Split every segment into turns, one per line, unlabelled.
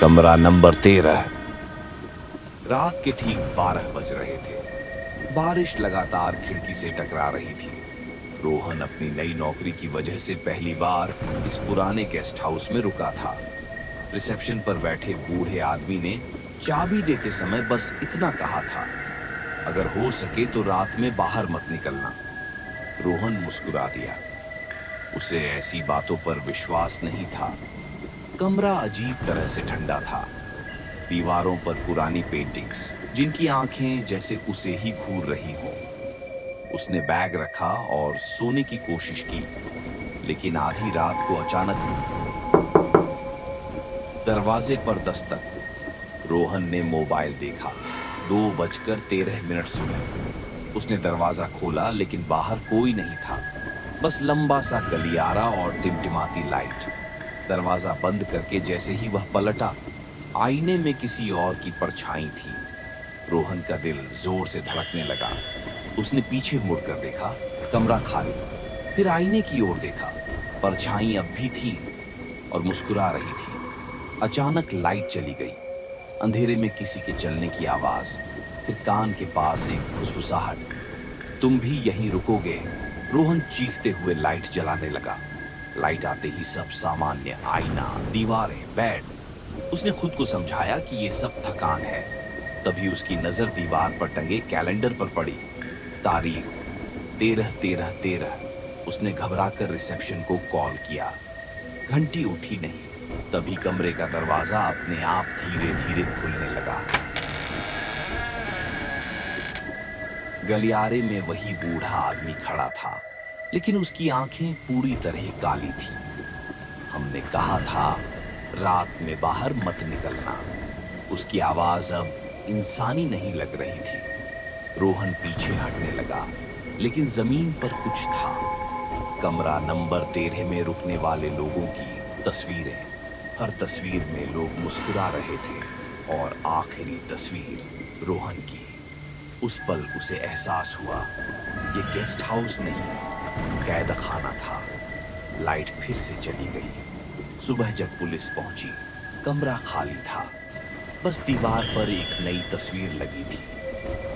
कमरा नंबर 13। रात के ठीक 12 बज रहे थे। बारिश लगातार खिड़की से टकरा रही थी। रोहन अपनी नई नौकरी की वजह से पहली बार इस पुराने गेस्ट हाउस में रुका था। रिसेप्शन पर बैठे बूढ़े आदमी ने चाबी देते समय बस इतना कहा था, अगर हो सके तो रात में बाहर मत निकलना। रोहन मुस्कुरा दिया। उसे ऐसी बातों पर विश्वास नहीं था। कमरा अजीब तरह से ठंडा था। दीवारों पर पुरानी पेंटिंग्स, जिनकी आंखें जैसे उसे ही घूर रही हों। उसने बैग रखा और सोने की कोशिश की, लेकिन आधी रात को अचानक दरवाजे पर दस्तक। रोहन ने मोबाइल देखा। 2:13 सुबह। उसने दरवाजा खोला, लेकिन बाहर कोई नहीं था, बस लंबा सा गलियारा और टिमटिमाती लाइट। दरवाजा बंद करके जैसे ही वह पलटा, आईने में किसी और की परछाई थी। रोहन का दिल जोर से धड़कने लगा। उसने पीछे मुड़कर देखा, कमरा खाली। फिर आईने की ओर देखा, परछाई अब भी थी और मुस्कुरा रही थी। अचानक लाइट चली गई। अंधेरे में किसी के चलने की आवाज, फिर कान के पास एक फुसफुसाहट। तुम भी यहीं रुकोगे? रोहन चीखते हुए लाइट जलाने लगा। लाइट आते ही सब सामान्य, आईना, दीवारें, बेड। उसने खुद को समझाया कि ये सब थकान है। तभी उसकी नजर दीवार पर टंगे कैलेंडर पर पड़ी। तारीख 13-13-13। उसने घबराकर रिसेप्शन को कॉल किया। घंटी उठी नहीं। तभी कमरे का दरवाजा अपने आप धीरे धीरे खुलने लगा। गलियारे में वही बूढ़ा आदमी खड़ा था, लेकिन उसकी आंखें पूरी तरह काली थीं। हमने कहा था रात में बाहर मत निकलना। उसकी आवाज अब इंसानी नहीं लग रही थी। रोहन पीछे हटने लगा, लेकिन जमीन पर कुछ था। कमरा नंबर 13 में रुकने वाले लोगों की तस्वीरें। हर तस्वीर में लोग मुस्कुरा रहे थे, और आखिरी तस्वीर रोहन की। उस पल उसे एहसास हुआ, ये गेस्ट हाउस नहीं, कैद खाना था। लाइट फिर से चली गई। सुबह जब पुलिस पहुंची, कमरा खाली था। बस दीवार पर एक नई तस्वीर लगी थी,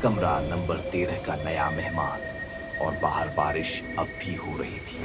कमरा नंबर 13 का नया मेहमान। और बाहर बारिश अब भी हो रही थी।